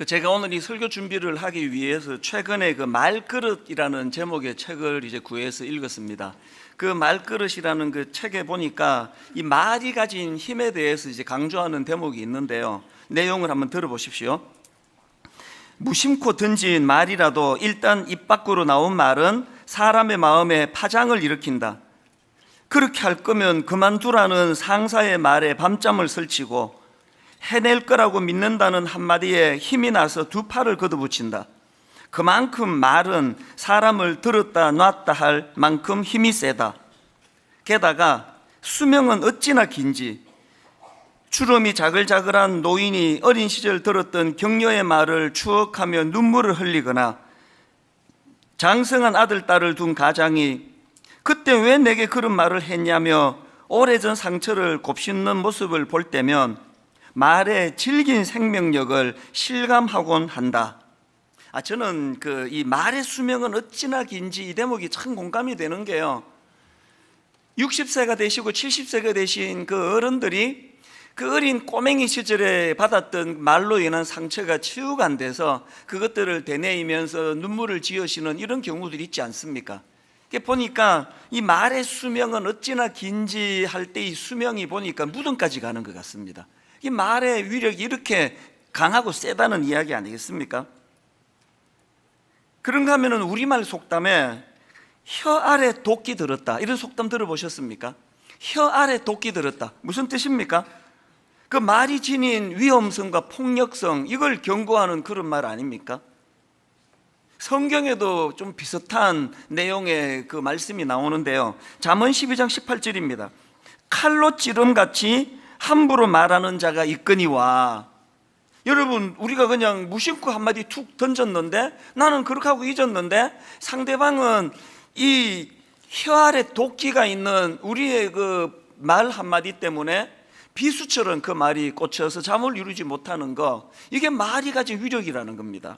제가 오늘 이 설교 준비를 하기 위해서 최근에 그 말그릇이라는 제목의 책을 이제 구해서 읽었습니다. 그 말그릇이라는 그 책에 보니까 이 말이 가진 힘에 대해서 이제 강조하는 대목이 있는데요. 내용을 한번 들어보십시오. 무심코 던진 말이라도 일단 입 밖으로 나온 말은 사람의 마음에 파장을 일으킨다. 그렇게 할 거면 그만두라는 상사의 말에 밤잠을 설치고 해낼 거라고 믿는다는 한마디에 힘이 나서 두 팔을 걷어붙인다. 그만큼 말은 사람을 들었다 놨다 할 만큼 힘이 세다. 게다가 수명은 어찌나 긴지 주름이 자글자글한 노인이 어린 시절 들었던 격려의 말을 추억하며 눈물을 흘리거나 장성한 아들, 딸을 둔 가장이 그때 왜 내게 그런 말을 했냐며 오래전 상처를 곱씹는 모습을 볼 때면 말의 질긴 생명력을 실감하곤 한다. 저는 이 말의 수명은 어찌나 긴지 이 대목이 참 공감이 되는 게요, 60세가 되시고 70세가 되신 그 어른들이 그 어린 꼬맹이 시절에 받았던 말로 인한 상처가 치유가 안 돼서 그것들을 되뇌이면서 눈물을 지으시는 이런 경우들이 있지 않습니까? 보니까 이 말의 수명은 어찌나 긴지 할 때 이 수명이 보니까 무덤까지 가는 것 같습니다. 이 말의 위력이 이렇게 강하고 세다는 이야기 아니겠습니까? 그런가 하면 우리말 속담에 혀 아래 도끼 들었다, 이런 속담 들어보셨습니까? 혀 아래 도끼 들었다, 무슨 뜻입니까? 그 말이 지닌 위험성과 폭력성, 이걸 경고하는 그런 말 아닙니까? 성경에도 좀 비슷한 내용의 그 말씀이 나오는데요, 잠언 12장 18절입니다. 칼로 찌름같이 함부로 말하는 자가 있거니와. 여러분, 우리가 그냥 무심코 한마디 툭 던졌는데, 나는 그렇게 하고 잊었는데, 상대방은 이 혀 아래 도끼가 있는 우리의 그 말 한마디 때문에 비수처럼 그 말이 꽂혀서 잠을 이루지 못하는 거, 이게 말이 가진 위력이라는 겁니다.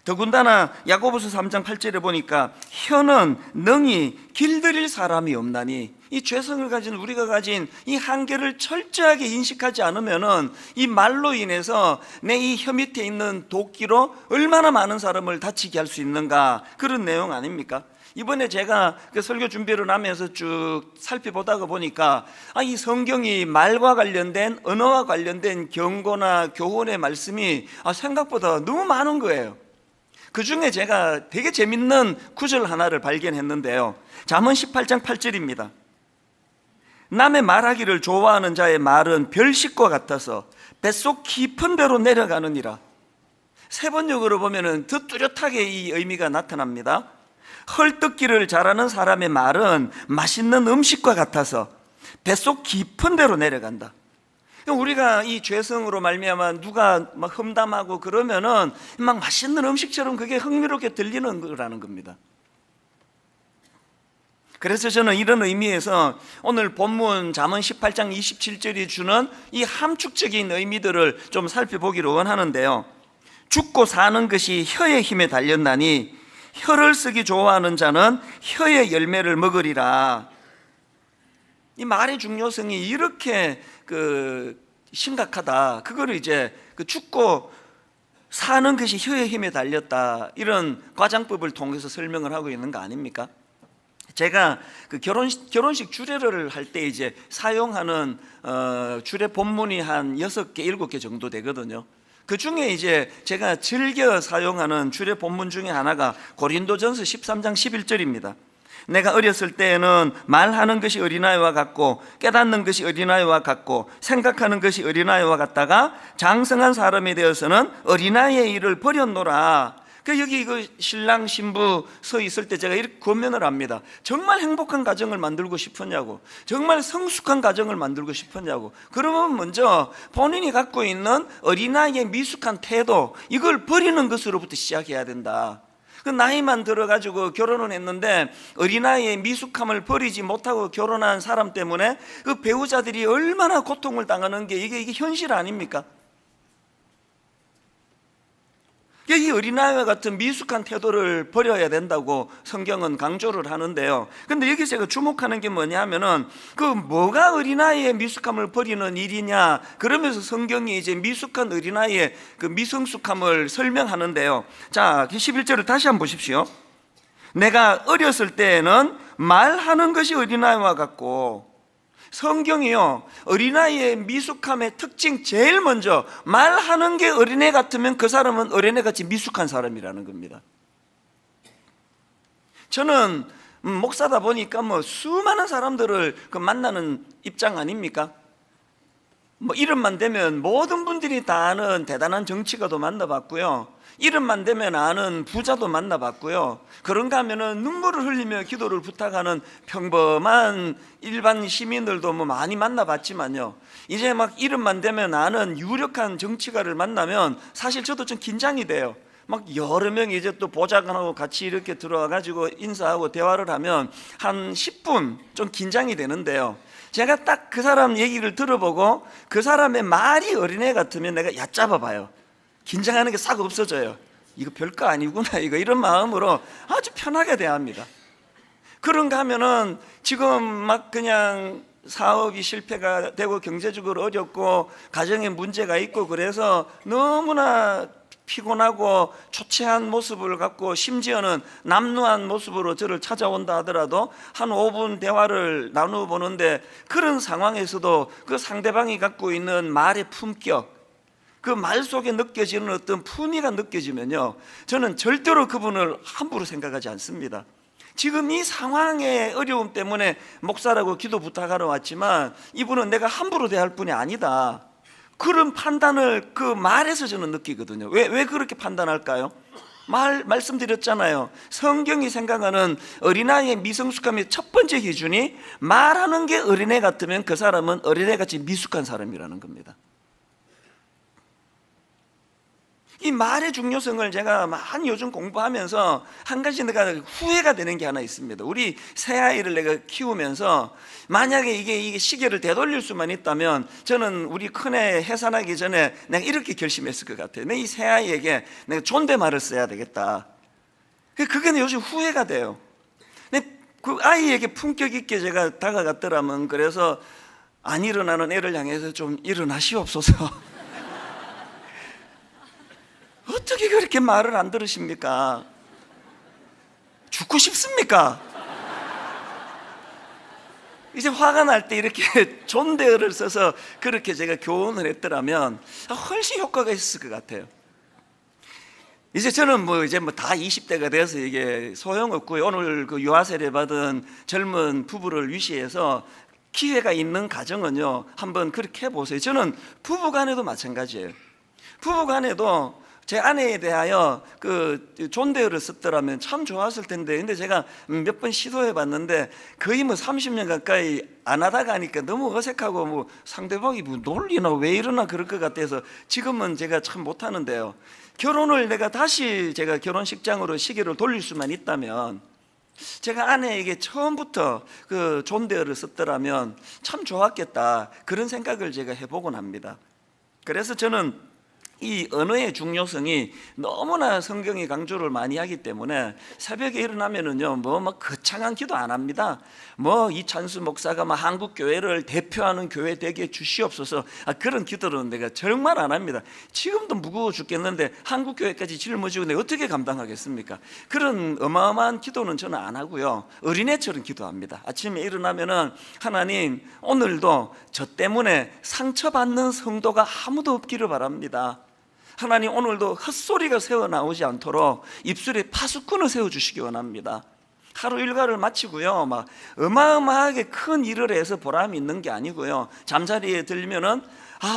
더군다나 야고보서 3장 8절에 보니까 혀는 능히 길들일 사람이 없나니, 이 죄성을 가진 우리가 가진 이 한계를 철저하게 인식하지 않으면은 이 말로 인해서 내 이 혀 밑에 있는 도끼로 얼마나 많은 사람을 다치게 할 수 있는가, 그런 내용 아닙니까? 이번에 제가 그 설교 준비를 하면서 쭉 살펴보다가 보니까 이 성경이 말과 관련된, 언어와 관련된 경고나 교훈의 말씀이 생각보다 너무 많은 거예요. 그 중에 제가 되게 재밌는 구절 하나를 발견했는데요, 잠언 18장 8절입니다. 남의 말하기를 좋아하는 자의 말은 별식과 같아서 뱃속 깊은 데로 내려가느니라. 세 번역으로 보면은 더 뚜렷하게 이 의미가 나타납니다. 헐뜯기를 잘하는 사람의 말은 맛있는 음식과 같아서 뱃속 깊은 데로 내려간다. 우리가 이 죄성으로 말미암아 누가 막 험담하고 그러면은 막 맛있는 음식처럼 그게 흥미롭게 들리는 거라는 겁니다. 그래서 저는 이런 의미에서 오늘 본문 잠언 18장 27절이 주는 이 함축적인 의미들을 좀 살펴보기를 원하는데요, 죽고 사는 것이 혀의 힘에 달렸나니 혀를 쓰기 좋아하는 자는 혀의 열매를 먹으리라. 이 말의 중요성이 이렇게 심각하다, 그거를 이제 죽고 사는 것이 혀의 힘에 달렸다, 이런 과장법을 통해서 설명을 하고 있는 거 아닙니까? 제가 결혼식 주례를 할 때 이제 사용하는 주례 본문이 한 6개, 7개 정도 되거든요. 그 중에 이제 제가 즐겨 사용하는 주례 본문 중에 하나가 고린도전서 13장 11절입니다. 내가 어렸을 때에는 말하는 것이 어린아이와 같고 깨닫는 것이 어린아이와 같고 생각하는 것이 어린아이와 같다가 장성한 사람이 되어서는 어린아이의 일을 버렸노라. 여기 신랑 신부 서 있을 때 제가 이렇게 고민을 합니다. 정말 행복한 가정을 만들고 싶었냐고, 정말 성숙한 가정을 만들고 싶었냐고. 그러면 먼저 본인이 갖고 있는 어린아이의 미숙한 태도, 이걸 버리는 것으로부터 시작해야 된다. 나이만 들어가지고 결혼을 했는데 어린아이의 미숙함을 버리지 못하고 결혼한 사람 때문에 그 배우자들이 얼마나 고통을 당하는 게 이게 현실 아닙니까? 이 어린아이와 같은 미숙한 태도를 버려야 된다고 성경은 강조를 하는데요. 근데 여기 제가 주목하는 게 뭐냐면은 그 뭐가 어린아이의 미숙함을 버리는 일이냐, 그러면서 성경이 이제 미숙한 어린아이의 그 미성숙함을 설명하는데요. 자, 11절을 다시 한번 보십시오. 내가 어렸을 때에는 말하는 것이 어린아이와 같고, 성경이요, 어린아이의 미숙함의 특징 제일 먼저 말하는 게 어린애 같으면 그 사람은 어린애같이 미숙한 사람이라는 겁니다. 저는 목사다 보니까 뭐 수많은 사람들을 만나는 입장 아닙니까? 뭐 이름만 되면 모든 분들이 다 아는 대단한 정치가도 만나봤고요, 이름만 되면 아는 부자도 만나봤고요, 그런가 하면은 눈물을 흘리며 기도를 부탁하는 평범한 일반 시민들도 뭐 많이 만나봤지만요, 이제 막 이름만 되면 아는 유력한 정치가를 만나면 사실 저도 좀 긴장이 돼요. 막 여러 명이 이제 또 보좌관하고 같이 이렇게 들어와 가지고 인사하고 대화를 하면 한 10분 좀 긴장이 되는데요, 제가 딱 그 사람 얘기를 들어보고 그 사람의 말이 어린애 같으면 내가 얕잡아 봐요. 긴장하는 게 싹 없어져요. 이거 별거 아니구나, 이런 마음으로 아주 편하게 대합니다. 그런가 하면은 지금 막 그냥 사업이 실패가 되고 경제적으로 어렵고 가정에 문제가 있고 그래서 너무나 피곤하고 초췌한 모습을 갖고 심지어는 남루한 모습으로 저를 찾아온다 하더라도 한 5분 대화를 나누어 보는데, 그런 상황에서도 그 상대방이 갖고 있는 말의 품격, 그 말 속에 느껴지는 어떤 품위가 느껴지면요, 저는 절대로 그분을 함부로 생각하지 않습니다. 지금 이 상황의 어려움 때문에 목사라고 기도 부탁하러 왔지만 이분은 내가 함부로 대할 분이 아니다, 그런 판단을 그 말에서 저는 느끼거든요. 왜 그렇게 판단할까요? 말씀드렸잖아요. 성경이 생각하는 어린아이의 미성숙함의 첫 번째 기준이 말하는 게 어린애 같으면 그 사람은 어린애같이 미숙한 사람이라는 겁니다. 이 말의 중요성을 제가 많이 요즘 공부하면서 한 가지 내가 후회가 되는 게 하나 있습니다. 우리 새아이를 내가 키우면서 만약에 이게 시계를 되돌릴 수만 있다면 저는 우리 큰애 해산하기 전에 내가 이렇게 결심했을 것 같아요. 내 이 새아이에게 내가 존댓말을 써야 되겠다. 그게 요즘 후회가 돼요. 그 아이에게 품격 있게 제가 다가갔더라면, 그래서 안 일어나는 애를 향해서 좀 일어나시옵소서. 어떻게 그렇게 말을 안 들으십니까? 죽고 싶습니까? 이제 화가 날 때 이렇게 존대어를 써서 그렇게 제가 교훈을 했더라면 훨씬 효과가 있을 것 같아요. 이제 저는 이제 다 20대가 돼서 이게 소용없고요. 오늘 그 유아 세례 받은 젊은 부부를 위시해서 기회가 있는 가정은요, 한번 그렇게 해보세요. 저는 부부간에도 마찬가지예요. 부부간에도 제 아내에 대하여 그 존대어를 썼더라면 참 좋았을 텐데, 근데 제가 몇 번 시도해 봤는데 거의 30년 가까이 안 하다가 하니까 너무 어색하고 상대방이 놀리나 왜 이러나 그럴 것 같아서 지금은 제가 참 못하는데요, 결혼을 내가 다시 제가 결혼식장으로 시계를 돌릴 수만 있다면 제가 아내에게 처음부터 그 존대어를 썼더라면 참 좋았겠다, 그런 생각을 제가 해보곤 합니다. 그래서 저는 이 언어의 중요성이 너무나 성경이 강조를 많이 하기 때문에 새벽에 일어나면은요, 거창한 기도 안 합니다. 이찬수 목사가 한국 교회를 대표하는 교회 되게 주시옵소서, 그런 기도는 내가 정말 안 합니다. 지금도 무거워 죽겠는데 한국 교회까지 짊어지고 내가 어떻게 감당하겠습니까? 그런 어마어마한 기도는 저는 안 하고요, 어린애처럼 기도합니다. 아침에 일어나면은 하나님, 오늘도 저 때문에 상처받는 성도가 아무도 없기를 바랍니다. 하나님, 오늘도 헛소리가 새어나오지 않도록 입술에 파수꾼을 세워주시기 원합니다. 하루 일과를 마치고요, 어마어마하게 큰 일을 해서 보람이 있는 게 아니고요, 잠자리에 들면은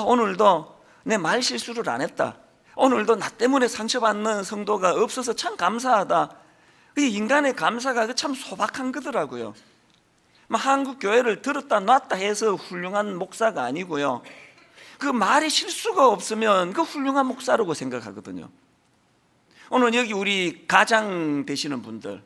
오늘도 내 말 실수를 안 했다, 오늘도 나 때문에 상처받는 성도가 없어서 참 감사하다. 이 인간의 감사가 참 소박한 거더라고요. 한국 교회를 들었다 놨다 해서 훌륭한 목사가 아니고요, 그 말에 실수가 없으면 그 훌륭한 목사라고 생각하거든요. 오늘 여기 우리 가장 되시는 분들,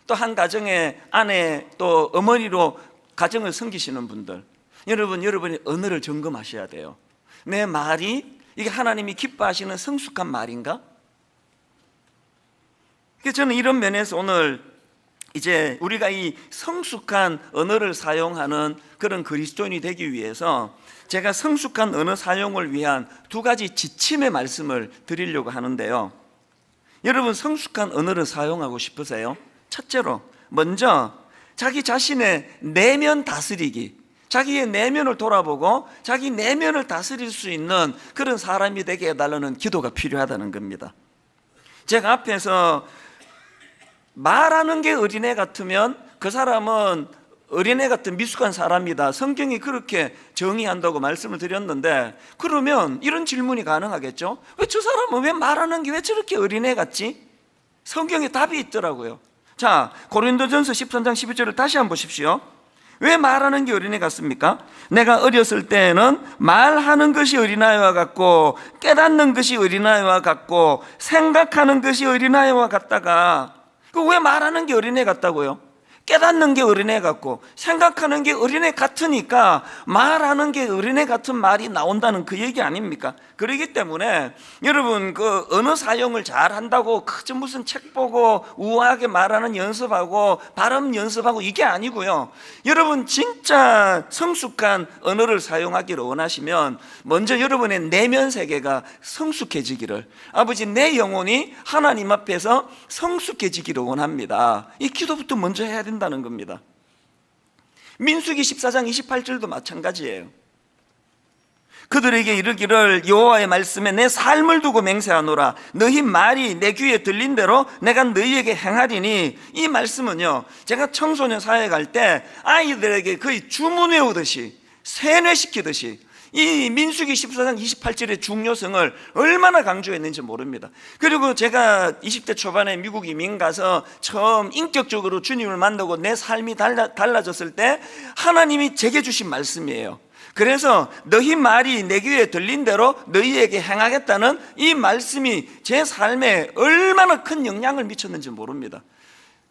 또 한 가정의 아내 또 어머니로 가정을 섬기시는 분들, 여러분이 언어를 점검하셔야 돼요. 내 말이 이게 하나님이 기뻐하시는 성숙한 말인가? 그래서 저는 이런 면에서 오늘 이제 우리가 이 성숙한 언어를 사용하는 그런 그리스도인이 되기 위해서 제가 성숙한 언어 사용을 위한 두 가지 지침의 말씀을 드리려고 하는데요. 여러분, 성숙한 언어를 사용하고 싶으세요? 첫째로 먼저 자기 자신의 내면 다스리기, 자기의 내면을 돌아보고 자기 내면을 다스릴 수 있는 그런 사람이 되게 해달라는 기도가 필요하다는 겁니다. 제가 앞에서 말하는 게 어린애 같으면 그 사람은 어린애 같은 미숙한 사람이다, 성경이 그렇게 정의한다고 말씀을 드렸는데, 그러면 이런 질문이 가능하겠죠. 왜 저 사람은 왜 말하는 게 왜 저렇게 어린애 같지? 성경에 답이 있더라고요. 자, 고린도전서 13장 12절을 다시 한번 보십시오. 왜 말하는 게 어린애 같습니까? 내가 어렸을 때에는 말하는 것이 어린아이와 같고 깨닫는 것이 어린아이와 같고 생각하는 것이 어린아이와 같다가, 왜 말하는 게 어린애 같다고요? 깨닫는 게 어린애 같고 생각하는 게 어린애 같으니까 말하는 게 어린애 같은 말이 나온다는 그 얘기 아닙니까? 그렇기 때문에 여러분, 그 언어 사용을 잘 한다고 그저 무슨 책 보고 우아하게 말하는 연습하고 발음 연습하고 이게 아니고요. 여러분, 진짜 성숙한 언어를 사용하기를 원하시면 먼저 여러분의 내면 세계가 성숙해지기를, 아버지 내 영혼이 하나님 앞에서 성숙해지기를 원합니다. 이 기도부터 먼저 해야 된다는 겁니다. 민수기 14장 28절도 마찬가지예요. 그들에게 이르기를 여호와의 말씀에 내 삶을 두고 맹세하노라. 너희 말이 내 귀에 들린 대로 내가 너희에게 행하리니. 이 말씀은요, 제가 청소년 사회 갈 때 아이들에게 거의 주문 외우듯이 세뇌시키듯이 이 민수기 14장 28절의 중요성을 얼마나 강조했는지 모릅니다. 그리고 제가 20대 초반에 미국 이민 가서 처음 인격적으로 주님을 만나고 내 삶이 달라졌을 때 하나님이 제게 주신 말씀이에요. 그래서 너희 말이 내 귀에 들린 대로 너희에게 행하겠다는 이 말씀이 제 삶에 얼마나 큰 영향을 미쳤는지 모릅니다.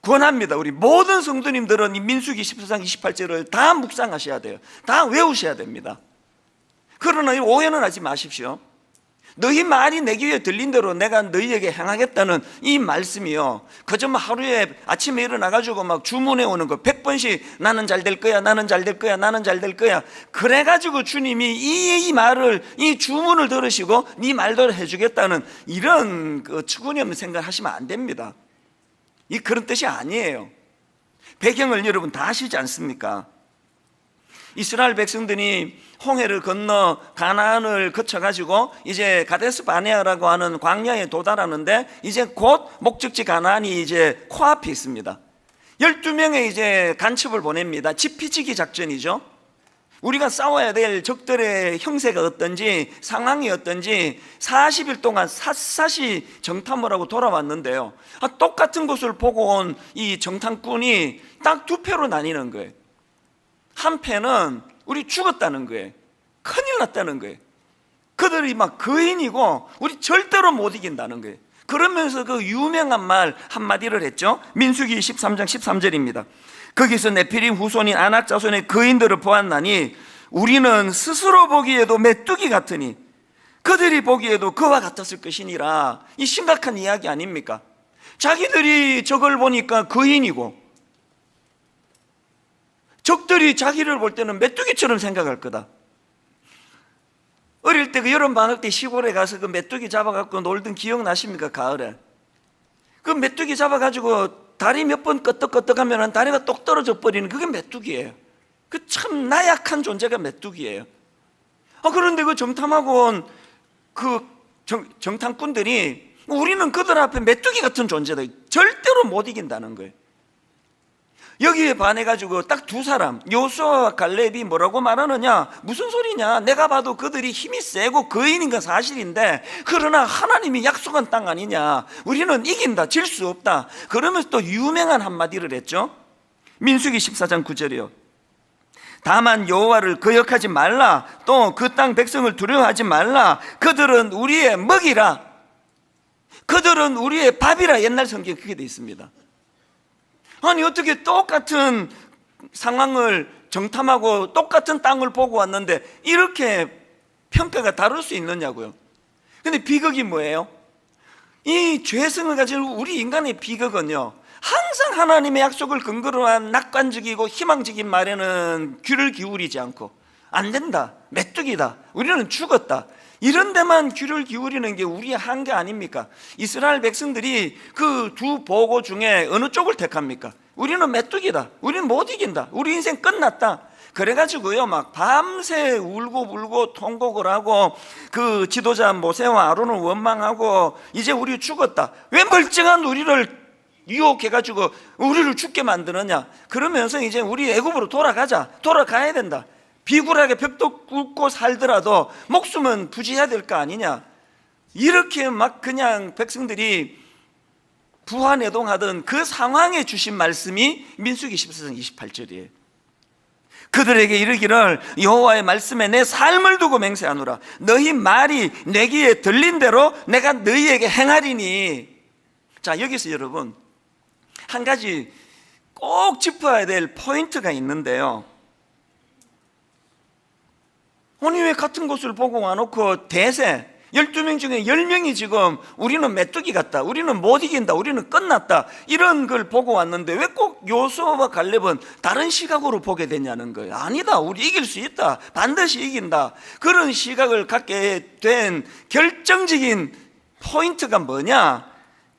권합니다. 우리 모든 성도님들은 이 민수기 14장 28절을 다 묵상하셔야 돼요. 다 외우셔야 됩니다. 그러나 오해는 하지 마십시오. 너희 말이 내 귀에 들린 대로 내가 너희에게 행하겠다는 이 말씀이요, 그저 하루에 아침에 일어나가지고 막 주문해 오는 거 100번씩 나는 잘 될 거야, 나는 잘 될 거야, 나는 잘 될 거야, 그래가지고 주님이 이 말을, 이 주문을 들으시고 네 말대로 해주겠다는 이런 추구니 없는 생각을 하시면 안 됩니다. 이 그런 뜻이 아니에요. 배경을 여러분 다 아시지 않습니까? 이스라엘 백성들이 홍해를 건너 가나안을 거쳐가지고 이제 가데스 바네아라고 하는 광야에 도달하는데, 이제 곧 목적지 가나안이 이제 코앞에 있습니다. 12명의 이제 간첩을 보냅니다. 지피지기 작전이죠. 우리가 싸워야 될 적들의 형세가 어떤지, 상황이 어떤지 40일 동안 샅샅이 정탐을 하고 돌아왔는데요, 똑같은 곳을 보고 온 이 정탐꾼이 딱 두 패로 나뉘는 거예요. 한 패는 우리 죽었다는 거예요. 큰일 났다는 거예요. 그들이 막 거인이고 우리 절대로 못 이긴다는 거예요. 그러면서 그 유명한 말 한마디를 했죠. 민수기 13장 13절입니다. 거기서 네피림 후손인 아낙 자손의 거인들을 보았나니 우리는 스스로 보기에도 메뚜기 같으니 그들이 보기에도 그와 같았을 것이니라. 이 심각한 이야기 아닙니까? 자기들이 저걸 보니까 거인이고 적들이 자기를 볼 때는 메뚜기처럼 생각할 거다. 어릴 때 그 여름 방학 때 시골에 가서 그 메뚜기 잡아갖고 놀던 기억 나십니까? 가을에 그 메뚜기 잡아가지고 다리 몇 번 끄덕끄덕하면 다리가 똑 떨어져 버리는 그게 메뚜기예요. 그 참 나약한 존재가 메뚜기예요. 그런데 그 정탐하고 온 그 정탐꾼들이 우리는 그들 앞에 메뚜기 같은 존재다, 절대로 못 이긴다는 거예요. 여기에 반해가지고 딱 두 사람, 여호수아와 갈렙이 뭐라고 말하느냐? 무슨 소리냐? 내가 봐도 그들이 힘이 세고 거인인 건 사실인데, 그러나 하나님이 약속한 땅 아니냐? 우리는 이긴다, 질 수 없다. 그러면서 또 유명한 한마디를 했죠. 민수기 14장 9절이요. 다만 여호와를 거역하지 말라. 또 그 땅 백성을 두려워하지 말라. 그들은 우리의 먹이라. 그들은 우리의 밥이라. 옛날 성경에 그렇게 돼 있습니다. 아니 어떻게 똑같은 상황을 정탐하고 똑같은 땅을 보고 왔는데 이렇게 평가가 다를 수 있느냐고요. 근데 비극이 뭐예요? 이 죄성을 가진 우리 인간의 비극은요, 항상 하나님의 약속을 근거로 한 낙관적이고 희망적인 말에는 귀를 기울이지 않고, 안 된다, 메뚜기다, 우리는 죽었다, 이런 데만 귀를 기울이는 게 우리의 한계 아닙니까? 이스라엘 백성들이 그 두 보고 중에 어느 쪽을 택합니까? 우리는 메뚜기다, 우리는 못 이긴다, 우리 인생 끝났다. 그래가지고요, 막 밤새 울고 불고 통곡을 하고, 그 지도자 모세와 아론을 원망하고, 이제 우리 죽었다, 왜 멀쩡한 우리를 유혹해가지고 우리를 죽게 만드느냐, 그러면서 이제 우리 애굽으로 돌아가야 된다, 비굴하게 벽도 꿇고 살더라도 목숨은 부지해야 될 거 아니냐, 이렇게 막 그냥 백성들이 부하내동하던 그 상황에 주신 말씀이 민수기 14장 28절이에요 그들에게 이르기를 여호와의 말씀에 내 삶을 두고 맹세하노라. 너희 말이 내 귀에 들린 대로 내가 너희에게 행하리니. 자, 여기서 여러분 한 가지 꼭 짚어야 될 포인트가 있는데요, 아니 왜 같은 곳을 보고 와놓고 대세 12명 중에 10명이 지금 우리는 메뚜기 같다, 우리는 못 이긴다, 우리는 끝났다, 이런 걸 보고 왔는데 왜 꼭 요수아와 갈렙은 다른 시각으로 보게 되냐는 거예요. 아니다, 우리 이길 수 있다, 반드시 이긴다. 그런 시각을 갖게 된 결정적인 포인트가 뭐냐?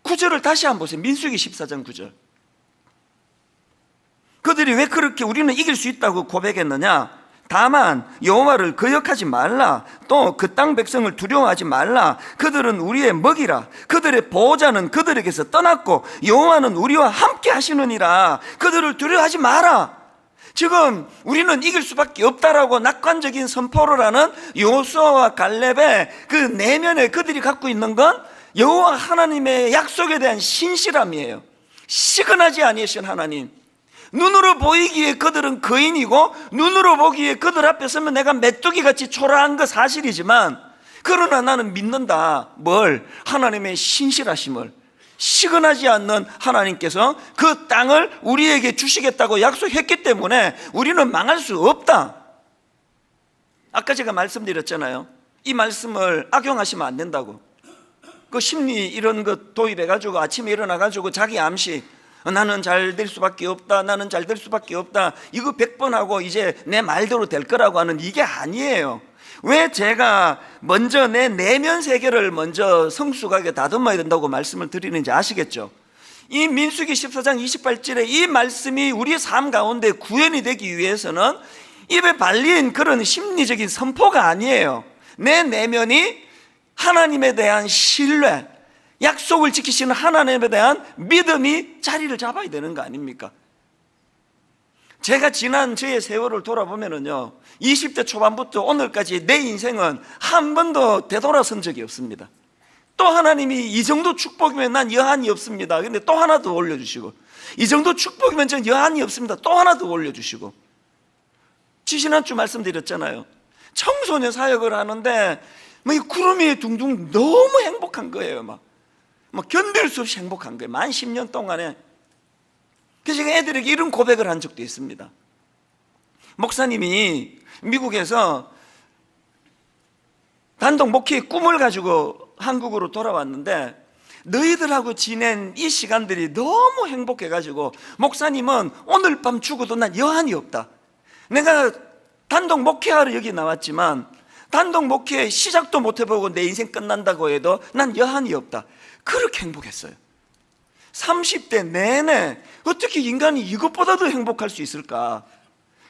9절을 다시 한번 보세요. 민수기 14장 9절. 그들이 왜 그렇게 우리는 이길 수 있다고 고백했느냐? 다만 여호와를 거역하지 말라, 또 그 땅 백성을 두려워하지 말라. 그들은 우리의 먹이라. 그들의 보호자는 그들에게서 떠났고 여호와는 우리와 함께 하시느니라. 그들을 두려워하지 마라. 지금 우리는 이길 수밖에 없다라고 낙관적인 선포를 하는 여호수아와 갈렙의 그 내면에 그들이 갖고 있는 건 여호와 하나님의 약속에 대한 신실함이에요. 시근하지 아니하신 하나님, 눈으로 보이기에 그들은 거인이고 눈으로 보기에 그들 앞에 서면 내가 메뚜기같이 초라한 거 사실이지만, 그러나 나는 믿는다. 뭘? 하나님의 신실하심을. 시근하지 않는 하나님께서 그 땅을 우리에게 주시겠다고 약속했기 때문에 우리는 망할 수 없다. 아까 제가 말씀드렸잖아요, 이 말씀을 악용하시면 안 된다고. 그 심리 이런 것 도입해가지고 아침에 일어나가지고 자기 암시, 나는 잘 될 수밖에 없다, 나는 잘 될 수밖에 없다, 이거 100번 하고 이제 내 말대로 될 거라고 하는, 이게 아니에요. 왜 제가 먼저 내 내면 세계를 먼저 성숙하게 다듬어야 된다고 말씀을 드리는지 아시겠죠? 이 민수기 14장 28절에 이 말씀이 우리의 삶 가운데 구현이 되기 위해서는 입에 발린 그런 심리적인 선포가 아니에요. 내 내면이 하나님에 대한 신뢰, 약속을 지키시는 하나님에 대한 믿음이 자리를 잡아야 되는 거 아닙니까? 제가 지난 저의 세월을 돌아보면요, 20대 초반부터 오늘까지 내 인생은 한 번도 되돌아선 적이 없습니다. 또 하나님이 이 정도 축복이면 난 여한이 없습니다, 근데 또 하나 더 올려주시고, 이 정도 축복이면 전 여한이 없습니다, 또 하나 더 올려주시고. 지지난주 말씀드렸잖아요, 청소년 사역을 하는데 이 구름이 둥둥 너무 행복한 거예요. 막 견딜 수 없이 행복한 거예요, 만 10년 동안에. 그래서 제가 애들에게 이런 고백을 한 적도 있습니다. 목사님이 미국에서 단독 목회의 꿈을 가지고 한국으로 돌아왔는데, 너희들하고 지낸 이 시간들이 너무 행복해가지고 목사님은 오늘 밤 죽어도 난 여한이 없다. 내가 단독 목회하러 여기 나왔지만 단독 목회 시작도 못 해보고 내 인생 끝난다고 해도 난 여한이 없다. 그렇게 행복했어요. 30대 내내 어떻게 인간이 이것보다도 행복할 수 있을까?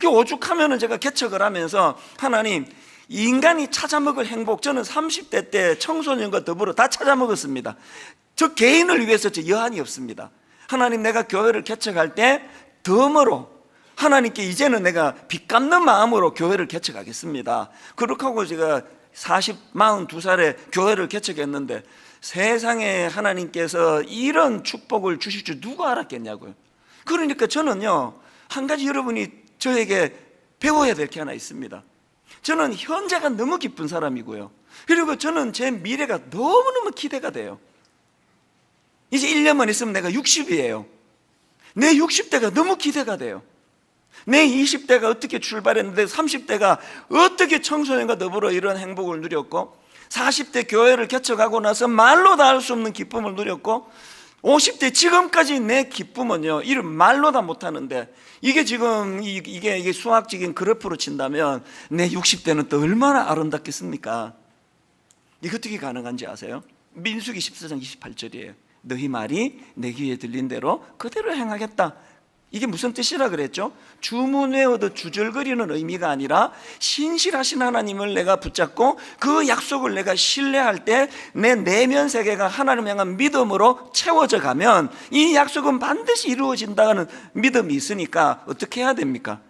오죽하면 제가 개척을 하면서, 하나님, 인간이 찾아먹을 행복, 저는 30대 때 청소년과 더불어 다 찾아먹었습니다. 저 개인을 위해서 저 여한이 없습니다. 하나님, 내가 교회를 개척할 때 덤으로 하나님께 이제는 내가 빚 갚는 마음으로 교회를 개척하겠습니다. 그렇게 하고 제가 42살에 교회를 개척했는데, 세상에 하나님께서 이런 축복을 주실 줄 누가 알았겠냐고요. 그러니까 저는요, 한 가지 여러분이 저에게 배워야 될 게 하나 있습니다. 저는 현재가 너무 기쁜 사람이고요, 그리고 저는 제 미래가 너무너무 기대가 돼요. 이제 1년만 있으면 내가 60이에요 내 60대가 너무 기대가 돼요. 내 20대가 어떻게 출발했는데 30대가 어떻게 청소년과 더불어 이런 행복을 누렸고, 40대 교회를 개척하고 나서 말로 다 할 수 없는 기쁨을 누렸고, 50대 지금까지 내 기쁨은요, 이를 말로 다 못하는데, 이게 지금 이게 수학적인 그래프로 친다면 내 60대는 또 얼마나 아름답겠습니까? 이게 어떻게 가능한지 아세요? 민수기 14장 28절이에요. 너희 말이 내 귀에 들린 대로 그대로 행하겠다. 이게 무슨 뜻이라 그랬죠? 주문 외워도 주절거리는 의미가 아니라 신실하신 하나님을 내가 붙잡고 그 약속을 내가 신뢰할 때 내 내면 세계가 하나님 향한 믿음으로 채워져 가면 이 약속은 반드시 이루어진다는 믿음이 있으니까 어떻게 해야 됩니까?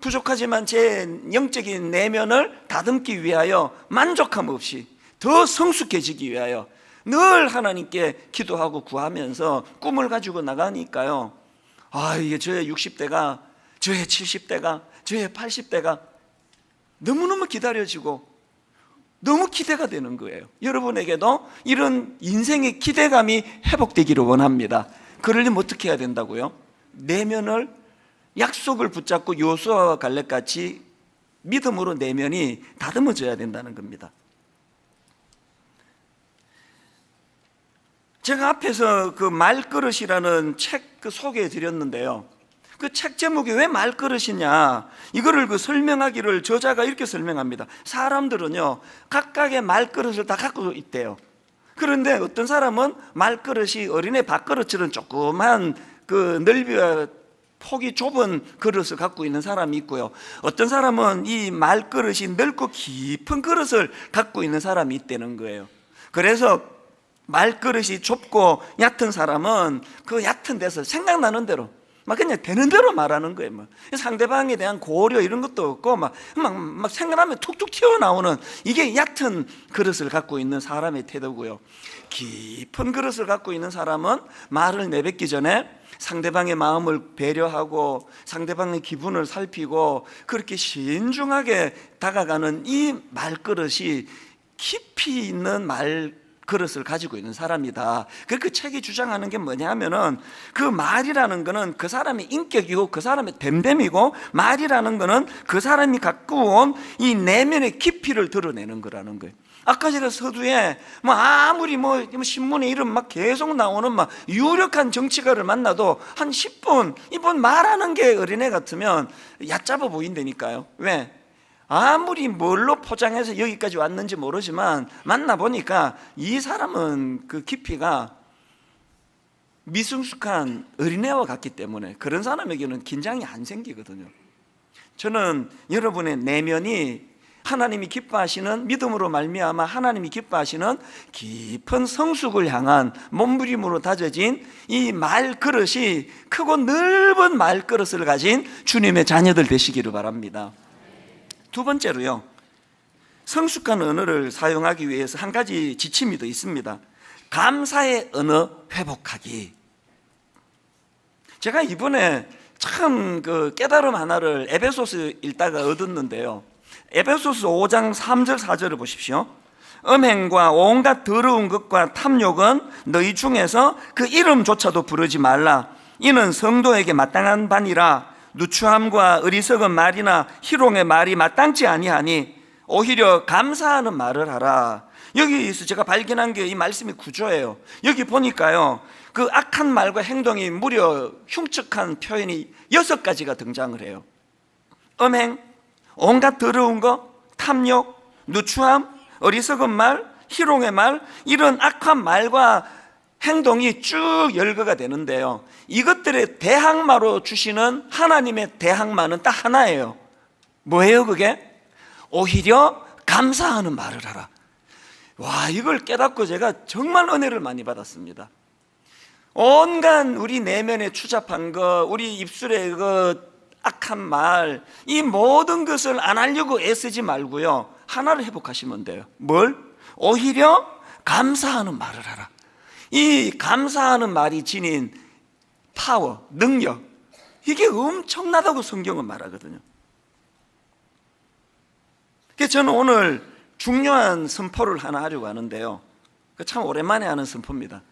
부족하지만 제 영적인 내면을 다듬기 위하여 만족함 없이 더 성숙해지기 위하여 늘 하나님께 기도하고 구하면서 꿈을 가지고 나가니까요, 이게 저의 60대가, 저의 70대가, 저의 80대가 너무너무 기다려지고 너무 기대가 되는 거예요. 여러분에게도 이런 인생의 기대감이 회복되기를 원합니다. 그러려면 어떻게 해야 된다고요? 내면을, 약속을 붙잡고 요수아와 갈렙같이 믿음으로 내면이 다듬어져야 된다는 겁니다. 제가 앞에서 그 말그릇이라는 책 소개해 드렸는데요, 그 책 제목이 왜 말그릇이냐, 이거를 설명하기를 저자가 이렇게 설명합니다. 사람들은요, 각각의 말그릇을 다 갖고 있대요. 그런데 어떤 사람은 말그릇이 어린애 밥그릇처럼 조그만 그 넓이와 폭이 좁은 그릇을 갖고 있는 사람이 있고요, 어떤 사람은 이 말그릇이 넓고 깊은 그릇을 갖고 있는 사람이 있다는 거예요. 그래서 말그릇이 좁고 얕은 사람은 그 얕은 데서 생각나는 대로 막 그냥 되는 대로 말하는 거예요. 상대방에 대한 고려 이런 것도 없고 막 생각나면 툭툭 튀어나오는, 이게 얕은 그릇을 갖고 있는 사람의 태도고요, 깊은 그릇을 갖고 있는 사람은 말을 내뱉기 전에 상대방의 마음을 배려하고 상대방의 기분을 살피고 그렇게 신중하게 다가가는 이 말그릇이 깊이 있는 그릇을 가지고 있는 사람이다. 그 책이 주장하는 게 뭐냐면은, 그 말이라는 거는 그 사람의 인격이고 그 사람의 됨됨이고, 말이라는 거는 그 사람이 갖고 온 이 내면의 깊이를 드러내는 거라는 거예요. 아까 제가 서두에 아무리 신문에 이름 계속 나오는 유력한 정치가를 만나도 한 10분 이분 말하는 게 어린애 같으면 얕잡아 보인다니까요. 왜? 아무리 뭘로 포장해서 여기까지 왔는지 모르지만 만나보니까 이 사람은 그 깊이가 미성숙한 어린애와 같기 때문에 그런 사람에게는 긴장이 안 생기거든요. 저는 여러분의 내면이 하나님이 기뻐하시는, 믿음으로 말미암아 하나님이 기뻐하시는 깊은 성숙을 향한 몸부림으로 다져진 이 말그릇이 크고 넓은 말그릇을 가진 주님의 자녀들 되시기를 바랍니다. 두 번째로요, 성숙한 언어를 사용하기 위해서 한 가지 지침이 더 있습니다. 감사의 언어 회복하기. 제가 이번에 참 깨달음 하나를 에베소서 읽다가 얻었는데요, 에베소서 5장 3절 4절을 보십시오. 음행과 온갖 더러운 것과 탐욕은 너희 중에서 그 이름조차도 부르지 말라. 이는 성도에게 마땅한 바니라. 누추함과 어리석은 말이나 희롱의 말이 마땅치 아니하니 오히려 감사하는 말을 하라. 여기서 제가 발견한 게 이 말씀의 구조예요. 여기 보니까요, 그 악한 말과 행동이 무려 흉측한 표현이 6가지가 등장을 해요. 음행, 온갖 더러운 것, 탐욕, 누추함, 어리석은 말, 희롱의 말, 이런 악한 말과 행동이 쭉 열거가 되는데요, 이것들의 대항마로 주시는 하나님의 대항마는 딱 하나예요. 뭐예요 그게? 오히려 감사하는 말을 하라. 와, 이걸 깨닫고 제가 정말 은혜를 많이 받았습니다. 온갖 우리 내면에 추잡한 것, 우리 입술에 악한 말, 이 모든 것을 안 하려고 애쓰지 말고요, 하나를 회복하시면 돼요. 뭘? 오히려 감사하는 말을 하라. 이 감사하는 말이 지닌 파워, 능력, 이게 엄청나다고 성경은 말하거든요. 그래서 저는 오늘 중요한 선포를 하나 하려고 하는데요, 참 오랜만에 하는 선포입니다.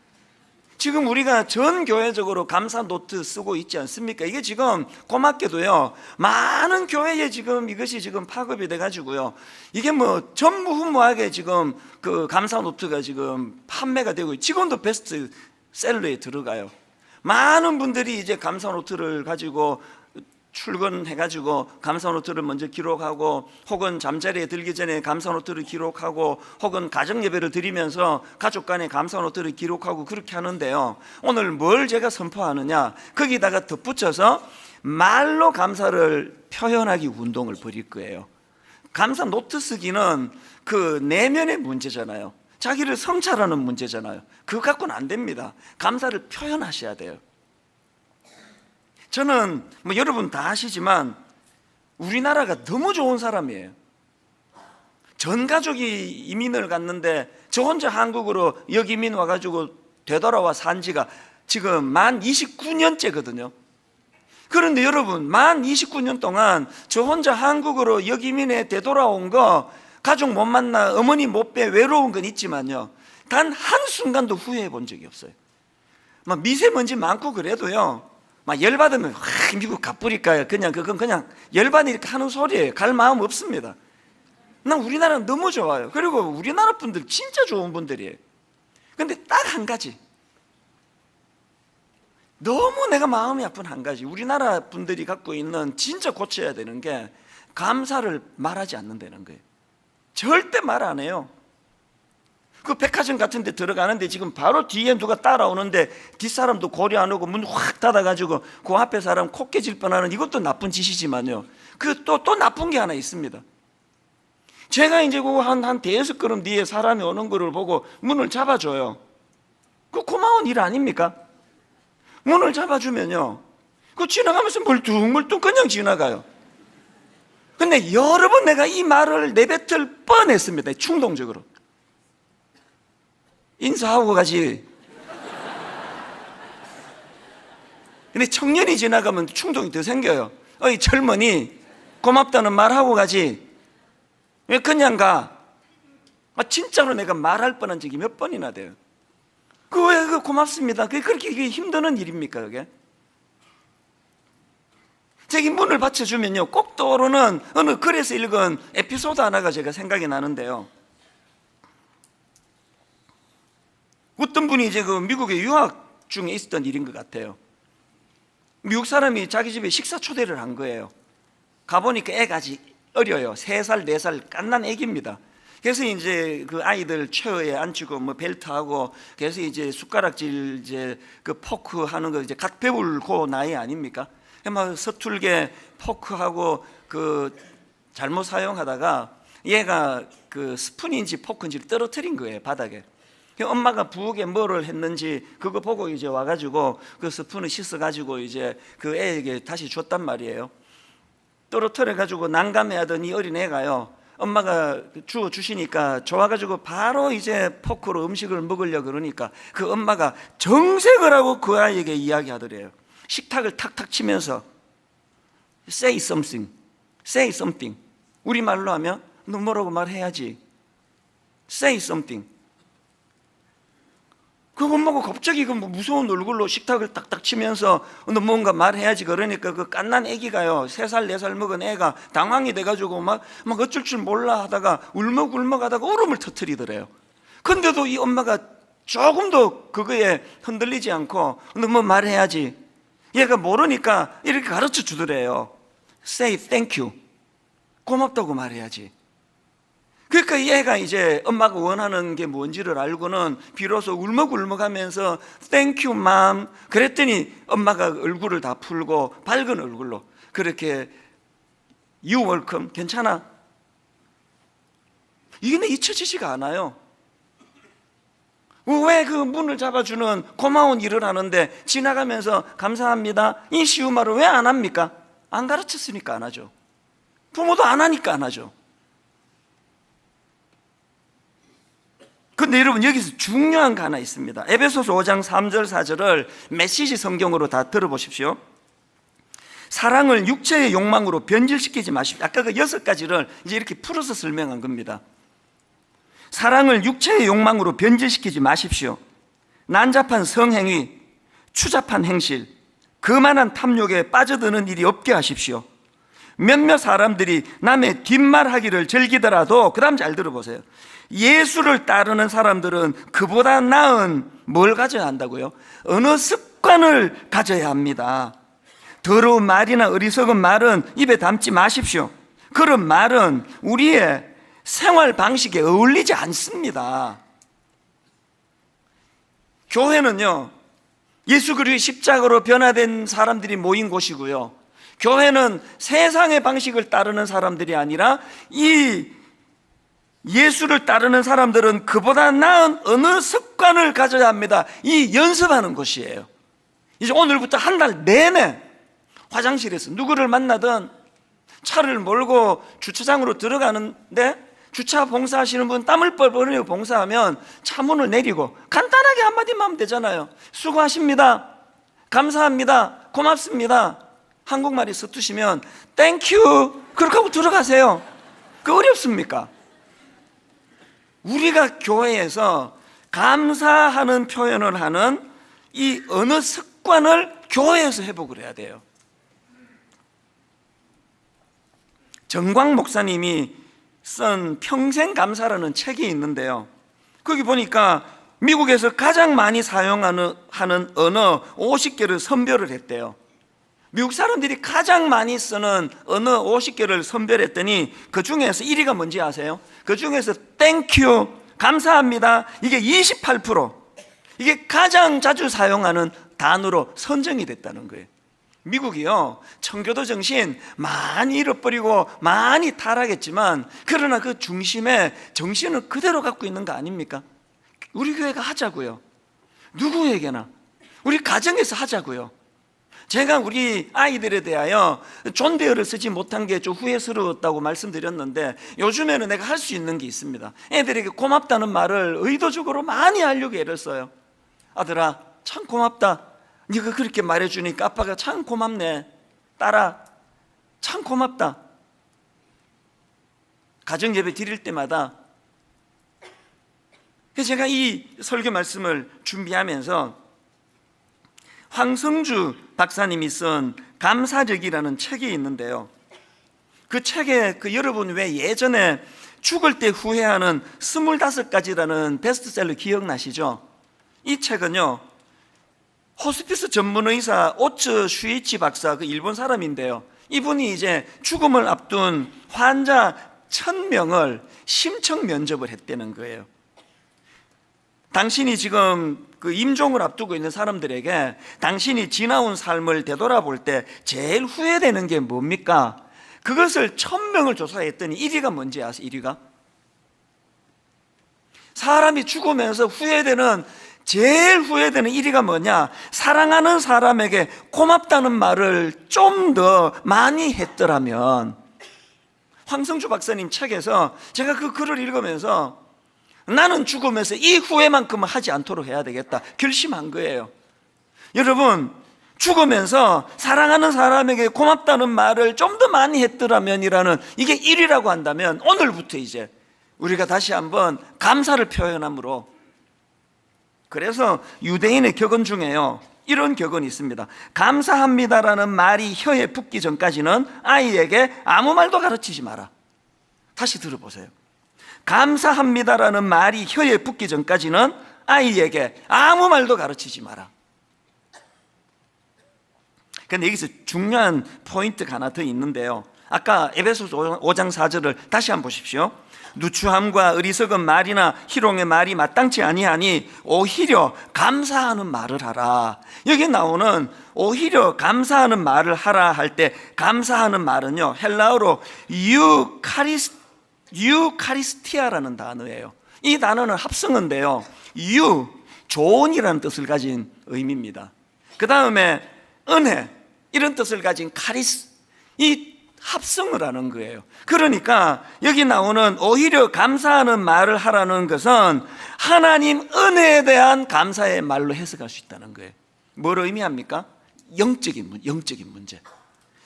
지금 우리가 전 교회적으로 감사 노트 쓰고 있지 않습니까? 이게 지금 고맙게도요, 많은 교회에 지금 이것이 지금 파급이 돼 가지고요, 이게 뭐 전무후무하게 지금 그 감사 노트가 지금 판매가 되고 지금도 베스트셀러에 들어가요. 많은 분들이 이제 감사 노트를 가지고 출근해가지고 감사 노트를 먼저 기록하고, 혹은 잠자리에 들기 전에 감사 노트를 기록하고, 혹은 가정 예배를 드리면서 가족 간에 감사 노트를 기록하고 그렇게 하는데요, 오늘 뭘 제가 선포하느냐, 거기다가 덧붙여서 말로 감사를 표현하기 운동을 벌일 거예요. 감사 노트 쓰기는 그 내면의 문제잖아요. 자기를 성찰하는 문제잖아요. 그거 갖고는 안 됩니다. 감사를 표현하셔야 돼요. 저는 뭐 여러분 다 아시지만 우리나라가 너무 좋은 사람이에요. 전 가족이 이민을 갔는데 저 혼자 한국으로 역이민 와가지고 되돌아와 산 지가 지금 만 29년째거든요. 그런데 여러분, 만 29년 동안 저 혼자 한국으로 역이민에 되돌아온 거, 가족 못 만나, 어머니 못 뵈, 외로운 건 있지만요, 단 한순간도 후회해 본 적이 없어요. 막 미세먼지 많고 그래도요, 막 열받으면 미국 가뿌릴까요? 그건 그냥 열받으니 이렇게 하는 소리예요. 갈 마음 없습니다. 난 우리나라는 너무 좋아요. 그리고 우리나라 분들 진짜 좋은 분들이에요. 근데 딱 한 가지, 너무 내가 마음이 아픈 한 가지, 우리나라 분들이 갖고 있는 진짜 고쳐야 되는 게 감사를 말하지 않는다는 거예요. 절대 말 안 해요. 그 백화점 같은 데 들어가는데 지금 바로 뒤에 누가 따라오는데 뒷사람도 고려 안 하고 문 확 닫아가지고 그 앞에 사람 코 깨질 뻔하는, 이것도 나쁜 짓이지만요, 그 또 나쁜 게 하나 있습니다. 제가 이제 한 대여섯 걸음 뒤에 사람이 오는 거를 보고 문을 잡아줘요. 그 고마운 일 아닙니까? 문을 잡아주면요, 그 지나가면서 멀뚱멀뚱 그냥 지나가요. 근데 여러 번 내가 이 말을 내뱉을 뻔했습니다. 충동적으로. 인사하고 가지. 근데 청년이 지나가면 충동이 더 생겨요. 어이 젊은이, 고맙다는 말하고 가지, 왜 그냥 가? 진짜로 내가 말할 뻔한 적이 몇 번이나 돼요. 왜 고맙습니다, 그게 그렇게 힘드는 일입니까? 그게 저기 문을 받쳐주면요, 꼭 떠오르는 어느 글에서 읽은 에피소드 하나가 제가 생각이 나는데요, 어떤 분이 이제 그 미국에 유학 중에 있었던 일인 것 같아요. 미국 사람이 자기 집에 식사 초대를 한 거예요. 가보니까 애가 아직 어려요. 3살, 4살 갓난 애기입니다. 그래서 이제 그 아이들 체어에 앉히고 뭐 벨트하고, 그래서 이제 숟가락질, 이제 그 포크 하는 거 이제 갓 배울 그 나이 아닙니까? 막 서툴게 포크하고 그 잘못 사용하다가 얘가 그 스푼인지 포크인지를 떨어뜨린 거예요, 바닥에. 엄마가 부엌에 뭐를 했는지 그거 보고 이제 와가지고 그 스푼을 씻어가지고 이제 그 애에게 다시 줬단 말이에요. 떨어뜨려가지고 난감해하던 이 어린애가요, 엄마가 주시니까 좋아가지고 바로 이제 포크로 음식을 먹으려고 그러니까 그 엄마가 정색을 하고 그 아이에게 이야기하더래요. 식탁을 탁탁 치면서 Say something, say something. 우리말로 하면 너 뭐라고 말해야지. Say something. 그 엄마가 갑자기 그 무서운 얼굴로 식탁을 딱딱 치면서 너 뭔가 말해야지 그러니까 그 갓난 애기가요, 3살 4살 먹은 애가 당황이 돼가지고 막 어쩔 줄 몰라 하다가 울먹울먹 하다가 울음을 터뜨리더래요. 근데도 이 엄마가 조금도 그거에 흔들리지 않고 너 뭐 말해야지, 얘가 모르니까 이렇게 가르쳐 주더래요. Say thank you. 고맙다고 말해야지. 그러니까 얘가 이제 엄마가 원하는 게 뭔지를 알고는 비로소 울먹울먹하면서 Thank you, mom. 그랬더니 엄마가 얼굴을 다 풀고 밝은 얼굴로 그렇게 You welcome. 괜찮아. 이게 잊혀지지가 않아요. 왜 그 문을 잡아주는 고마운 일을 하는데 지나가면서 감사합니다, 이 쉬운 말을 왜 안 합니까? 안 가르쳤으니까 안 하죠. 부모도 안 하니까 안 하죠. 근데 여러분, 여기서 중요한 거 하나 있습니다. 에베소서 5장 3절 4절을 메시지 성경으로 다 들어보십시오. 사랑을 육체의 욕망으로 변질시키지 마십시오. 아까 그 6가지를 이제 이렇게 풀어서 설명한 겁니다. 사랑을 육체의 욕망으로 변질시키지 마십시오. 난잡한 성행위, 추잡한 행실, 그만한 탐욕에 빠져드는 일이 없게 하십시오. 몇몇 사람들이 남의 뒷말하기를 즐기더라도, 그 다음 잘 들어보세요. 예수를 따르는 사람들은 그보다 나은 뭘 가져야 한다고요? 어느 습관을 가져야 합니다. 더러운 말이나 어리석은 말은 입에 담지 마십시오. 그런 말은 우리의 생활 방식에 어울리지 않습니다. 교회는요, 예수 그리스도의 십자가로 변화된 사람들이 모인 곳이고요, 교회는 세상의 방식을 따르는 사람들이 아니라 이 예수를 따르는 사람들은 그보다 나은 어느 습관을 가져야 합니다. 이 연습하는 곳이에요. 이제 오늘부터 한 달 내내 화장실에서 누구를 만나든 차를 몰고 주차장으로 들어가는데 주차 봉사하시는 분 땀을 뻘뻘 흘리고 봉사하면 차 문을 내리고 간단하게 한마디만 하면 되잖아요. 수고하십니다, 감사합니다, 고맙습니다. 한국말이 서투시면 땡큐 그렇게 하고 들어가세요. 그 어렵습니까? 우리가 교회에서 감사하는 표현을 하는 이 언어 습관을 교회에서 회복을 해야 돼요. 정광 목사님이 쓴 평생 감사라는 책이 있는데요, 거기 보니까 미국에서 가장 많이 사용하는 언어 50개를 선별을 했대요. 미국 사람들이 가장 많이 쓰는 언어 50개를 선별했더니 그 중에서 1위가 뭔지 아세요? 그 중에서 땡큐, 감사합니다, 이게 28%, 이게 가장 자주 사용하는 단어로 선정이 됐다는 거예요. 미국이요, 청교도 정신 많이 잃어버리고 많이 타락했지만 그러나 그 중심에 정신을 그대로 갖고 있는 거 아닙니까? 우리 교회가 하자고요. 누구에게나 우리 가정에서 하자고요. 제가 우리 아이들에 대하여 존대어를 쓰지 못한 게 좀 후회스러웠다고 말씀드렸는데, 요즘에는 내가 할 수 있는 게 있습니다. 애들에게 고맙다는 말을 의도적으로 많이 하려고 애를 써요. 아들아, 참 고맙다, 네가 그렇게 말해주니까 아빠가 참 고맙네. 딸아, 참 고맙다. 가정예배 드릴 때마다 제가 이 설교 말씀을 준비하면서 황성주 박사님이 쓴 감사적이라는 책이 있는데요, 그 책에 여러분 왜 예전에 죽을 때 후회하는 25가지라는 베스트셀러 기억나시죠? 이 책은요, 호스피스 전문의사 오츠 슈이치 박사, 그 일본 사람인데요, 이분이 이제 죽음을 앞둔 환자 1000명을 심층 면접을 했다는 거예요. 당신이 지금 그 임종을 앞두고 있는 사람들에게 당신이 지나온 삶을 되돌아볼 때 제일 후회되는 게 뭡니까? 그것을 1000명을 조사했더니 1위가 뭔지 아세요? 1위가? 사람이 죽으면서 제일 후회되는 1위가 뭐냐? 사랑하는 사람에게 고맙다는 말을 좀 더 많이 했더라면. 황성주 박사님 책에서 제가 그 글을 읽으면서 나는 죽으면서 이 후회만큼은 하지 않도록 해야 되겠다 결심한 거예요. 여러분, 죽으면서 사랑하는 사람에게 고맙다는 말을 좀 더 많이 했더라면이라는 이게 1위라고 한다면, 오늘부터 이제 우리가 다시 한번 감사를 표현함으로. 그래서 유대인의 격언 중에요, 이런 격언이 있습니다. 감사합니다라는 말이 혀에 붙기 전까지는 아이에게 아무 말도 가르치지 마라. 다시 들어보세요. 감사합니다라는 말이 혀에 붙기 전까지는 아이에게 아무 말도 가르치지 마라. 그런데 여기서 중요한 포인트가 하나 더 있는데요, 아까 에베소서 5장 4절을 다시 한번 보십시오. 누추함과 어리석은 말이나 희롱의 말이 마땅치 아니하니 오히려 감사하는 말을 하라. 여기 나오는 오히려 감사하는 말을 하라 할 때, 감사하는 말은요, 헬라어로 유카리스티아라는 단어예요. 이 단어는 합성어인데요, 좋은이라는 뜻을 가진 의미입니다. 그 다음에 은혜, 이런 뜻을 가진 카리스, 이 합성을 거예요. 그러니까 여기 나오는 오히려 감사하는 말을 하라는 것은 하나님 은혜에 대한 감사의 말로 해석할 수 있다는 거예요. 뭘 의미합니까? 영적인 문제.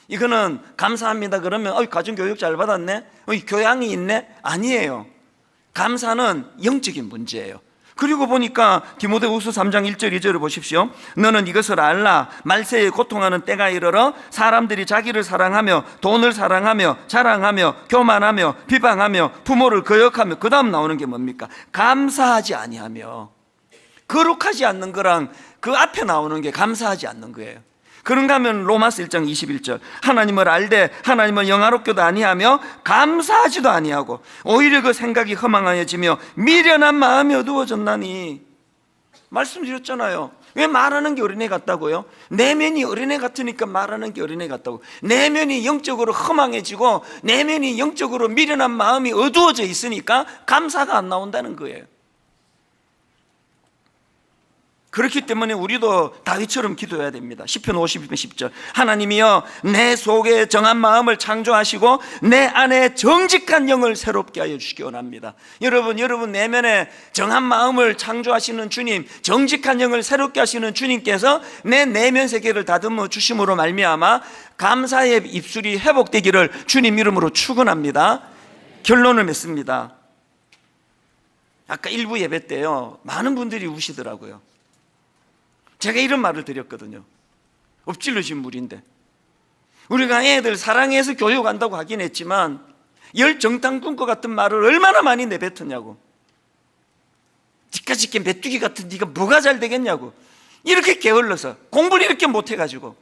이거는 감사합니다 그러면 가정교육 잘 받았네, 교양이 있네, 아니에요. 감사는 영적인 문제예요. 그리고 보니까 디모데후서 3장 1절 2절을 보십시오. 너는 이것을 알라. 말세에 고통하는 때가 이르러 사람들이 자기를 사랑하며 돈을 사랑하며 자랑하며 교만하며 비방하며 부모를 거역하며, 그 다음 나오는 게 뭡니까? 감사하지 아니하며. 거룩하지 않는 거랑 그 앞에 나오는 게 감사하지 않는 거예요. 그런가 하면 로마서 1장 21절, 하나님을 알되 하나님을 영화롭게도 아니하며 감사하지도 아니하고 오히려 그 생각이 허망하여지며 미련한 마음이 어두워졌나니. 말씀드렸잖아요. 왜 말하는 게 어린애 같다고요? 내면이 어린애 같으니까 말하는 게 어린애 같다고. 내면이 영적으로 허망해지고 내면이 영적으로 미련한 마음이 어두워져 있으니까 감사가 안 나온다는 거예요. 그렇기 때문에 우리도 다윗처럼 기도해야 됩니다. 시편 52편 10절, 하나님이여 내 속에 정한 마음을 창조하시고 내 안에 정직한 영을 새롭게 하여 주시기 원합니다. 여러분 내면에 정한 마음을 창조하시는 주님, 정직한 영을 새롭게 하시는 주님께서 내 내면 세계를 다듬어 주심으로 말미암아 감사의 입술이 회복되기를 주님 이름으로 축원합니다. 결론을 맺습니다. 아까 일부 예배 때요, 많은 분들이 우시더라고요. 제가 이런 말을 드렸거든요. 엎질러진 물인데, 우리가 애들 사랑해서 교육한다고 하긴 했지만 열정탕 꾼 것 같은 말을 얼마나 많이 내뱉었냐고. 지까짓게 메뚜기 같은 네가 뭐가 잘 되겠냐고. 이렇게 게을러서 공부를 이렇게 못해가지고.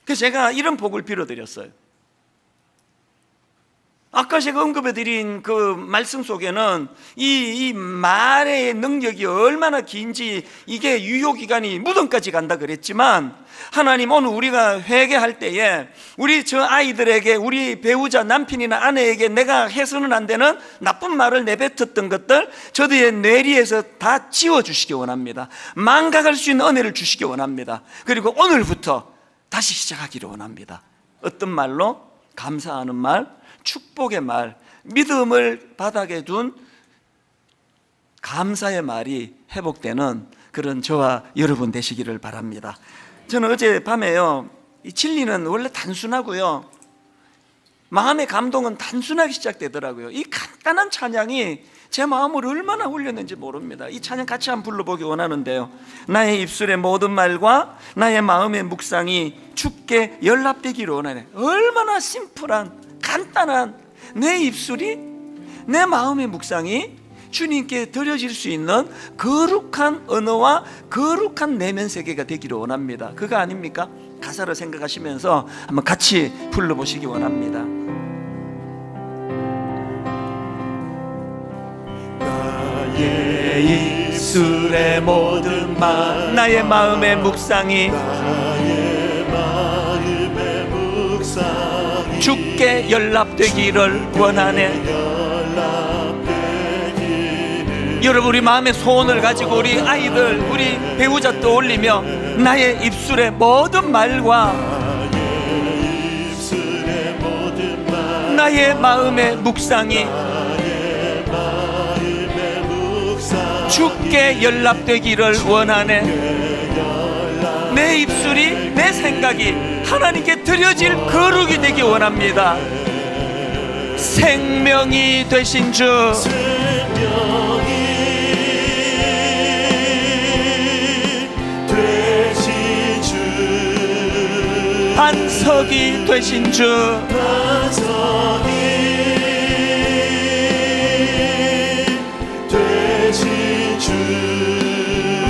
그래서 제가 이런 복을 빌어드렸어요. 아까 제가 언급해드린 그 말씀 속에는 이 말의 능력이 얼마나 긴지, 이게 유효기간이 무덤까지 간다 그랬지만, 하나님 오늘 우리가 회개할 때에 우리 저 아이들에게, 우리 배우자 남편이나 아내에게 내가 해서는 안 되는 나쁜 말을 내뱉었던 것들 저들의 뇌리에서 다 지워주시기 원합니다. 망각할 수 있는 은혜를 주시기 원합니다. 그리고 오늘부터 다시 시작하기를 원합니다. 어떤 말로? 감사하는 말, 축복의 말, 믿음을 바닥에 둔 감사의 말이 회복되는 그런 저와 여러분 되시기를 바랍니다. 저는 어젯밤에요, 이 진리는 원래 단순하고요, 마음의 감동은 단순하게 시작되더라고요. 이 간단한 찬양이 제 마음을 얼마나 울렸는지 모릅니다. 이 찬양 같이 한번 불러보기 원하는데요. 나의 입술의 모든 말과 나의 마음의 묵상이 주께 연락되기를 원하네. 얼마나 심플한, 간단한 내 입술이, 내 마음의 묵상이 주님께 드려질 수 있는 거룩한 언어와 거룩한 내면 세계가 되기를 원합니다. 그거 아닙니까? 가사를 생각하시면서 한번 같이 불러보시기 원합니다. 나의 입술의 모든 말, 나의 마음의 묵상이 주께 연락되기를 원하네. 여러분, 우리 마음의 소원을 가지고 우리 아이들, 우리 배우자 떠올리며 나의 입술의 모든 말과 나의 마음의 묵상이 주께 연락되기를 원하네. 내 입술이, 내 생각이 하나님께 드려질 거룩이 되기 원합니다. 생명이 되신 주, 반석이 되신 주,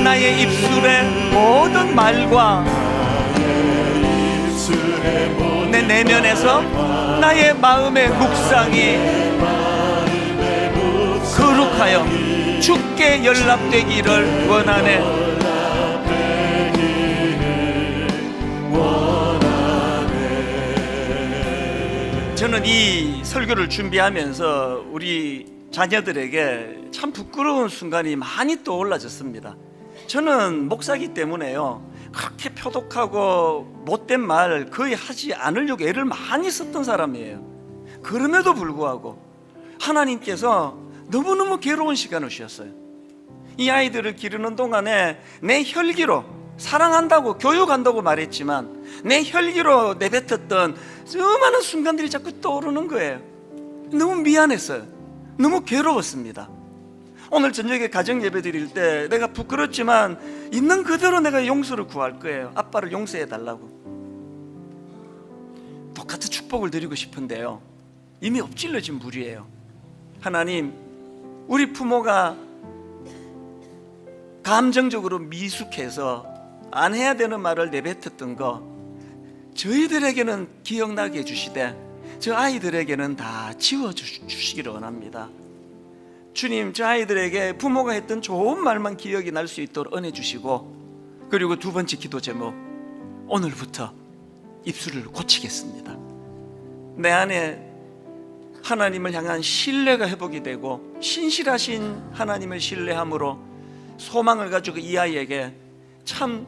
나의 입술의 모든 말과 내 내면에서 나의 마음의 묵상이 거룩하여 주께 연락되기를 원하네. 저는 이 설교를 준비하면서 우리 자녀들에게 참 부끄러운 순간이 많이 떠올라졌습니다. 저는 목사기 때문에요, 그렇게 표독하고 못된 말 거의 하지 않으려고 애를 많이 썼던 사람이에요. 그럼에도 불구하고 하나님께서 너무너무 괴로운 시간을 주셨어요. 이 아이들을 기르는 동안에 내 혈기로 사랑한다고, 교육한다고 말했지만 내 혈기로 내뱉었던 수많은 순간들이 자꾸 떠오르는 거예요. 너무 미안했어요. 너무 괴로웠습니다. 오늘 저녁에 가정 예배 드릴 때 내가 부끄럽지만 있는 그대로 내가 용서를 구할 거예요. 아빠를 용서해 달라고. 똑같은 축복을 드리고 싶은데요, 이미 엎질러진 물이에요. 하나님, 우리 부모가 감정적으로 미숙해서 안 해야 되는 말을 내뱉었던 거 저희들에게는 기억나게 해주시되 저 아이들에게는 다 지워주시기를 원합니다. 주님, 저 아이들에게 부모가 했던 좋은 말만 기억이 날 수 있도록 은혜 주시고, 그리고 두 번째 기도 제목, 오늘부터 입술을 고치겠습니다. 내 안에 하나님을 향한 신뢰가 회복이 되고 신실하신 하나님을 신뢰함으로 소망을 가지고 이 아이에게 참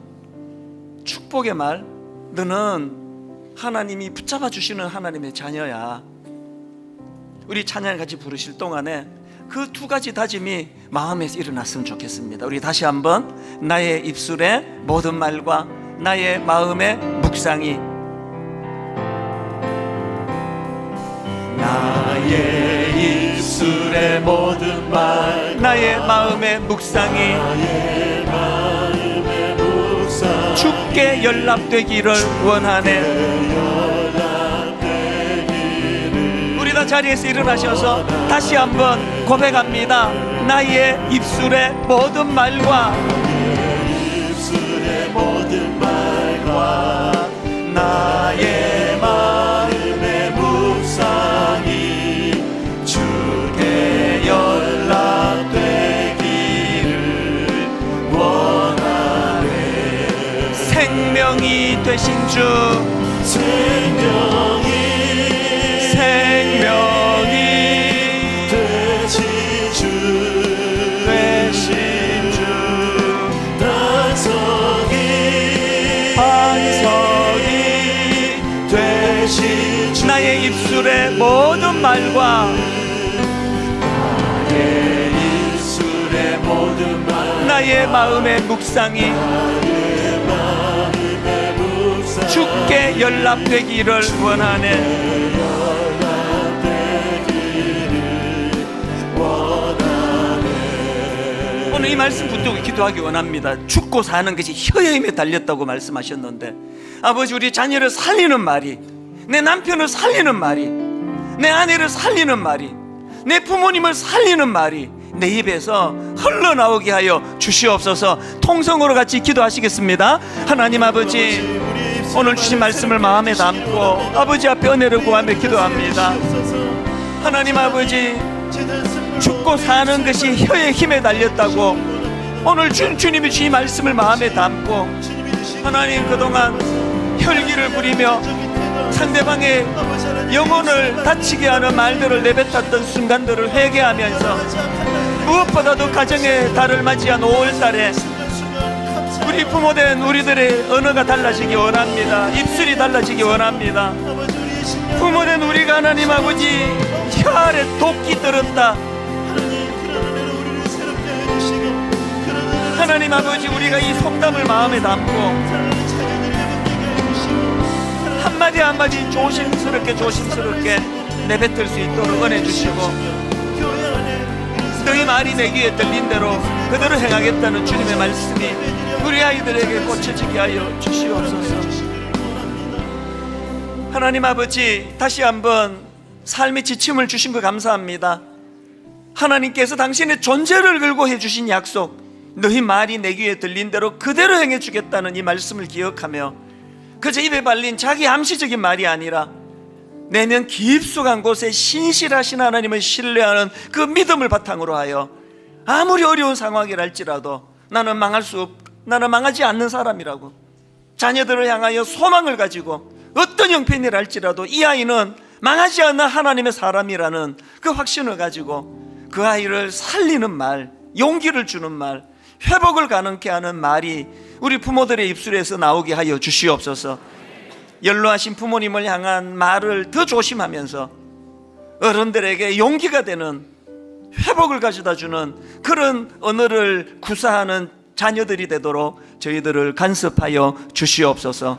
축복의 말, 너는 하나님이 붙잡아 주시는 하나님의 자녀야. 우리 찬양을 같이 부르실 동안에 그 두 가지 다짐이 마음에서 일어났으면 좋겠습니다. 우리 다시 한번 나의 입술의 모든 말과 나의 마음의 묵상이, 나의 입술의 모든 말, 나의 마음의 묵상이 주께 연락되기를 원하네. 우리 다 자리에서 일어나셔서 다시 한번 고백합니다. 나의 입술의 모든 말과 나의 마음의 묵상이 주께 연락되기를 원하네. 생명이 되신 주, 생명이 되신 주, 반석이 되신 주, 나의 입술의 모든 말과 나의 입술의 모든 말, 나의 마음의 묵상이 주께 연락되기를 원하네. 오늘 이 말씀 붙들고 기도하기 원합니다. 죽고 사는 것이 혀의 힘에 달렸다고 말씀하셨는데, 아버지, 우리 자녀를 살리는 말이, 내 남편을 살리는 말이, 내 아내를 살리는 말이, 내 부모님을 살리는 말이 내 입에서 흘러나오게 하여 주시옵소서. 통성으로 같이 기도하시겠습니다. 하나님 아버지, 오늘 주신 말씀을 마음에 담고 아버지 앞에 은혜를 구하며 기도합니다. 하나님 아버지, 죽고 사는 것이 혀의 힘에 달렸다고 오늘 주님이 주신 말씀을 마음에 담고, 하나님, 그동안 혈기를 부리며 상대방의 영혼을 다치게 하는 말들을 내뱉었던 순간들을 회개하면서, 무엇보다도 가정의 달을 맞이한 5월달에 우리 부모된 우리들의 언어가 달라지기 원합니다. 입술이 달라지기 원합니다. 부모된 우리가 하나님 아버지 혀 아래 도끼 들었다, 하나님 아버지, 우리가 이 속담을 마음에 담고 한마디 한마디 조심스럽게 내뱉을 수 있도록 은혜 주시고, 너희 말이 내 귀에 들린 대로 그대로 행하겠다는 주님의 말씀이 우리 아이들에게 꽂혀지게 하여 주시옵소서. 하나님 아버지, 다시 한번 삶의 지침을 주신 거 감사합니다. 하나님께서 당신의 존재를 걸고 해주신 약속, 너희 말이 내 귀에 들린 대로 그대로 행해주겠다는 이 말씀을 기억하며, 그저 입에 발린 자기 암시적인 말이 아니라 내면 깊숙한 곳에 신실하신 하나님을 신뢰하는 그 믿음을 바탕으로 하여 아무리 어려운 상황이랄지라도 나는 나는 망하지 않는 사람이라고, 자녀들을 향하여 소망을 가지고 어떤 형편이랄지라도 이 아이는 망하지 않는 하나님의 사람이라는 그 확신을 가지고 그 아이를 살리는 말, 용기를 주는 말, 회복을 가능케 하는 말이 우리 부모들의 입술에서 나오게 하여 주시옵소서. 연로하신 부모님을 향한 말을 더 조심하면서 어른들에게 용기가 되는, 회복을 가져다주는 그런 언어를 구사하는 자녀들이 되도록 저희들을 간섭하여 주시옵소서.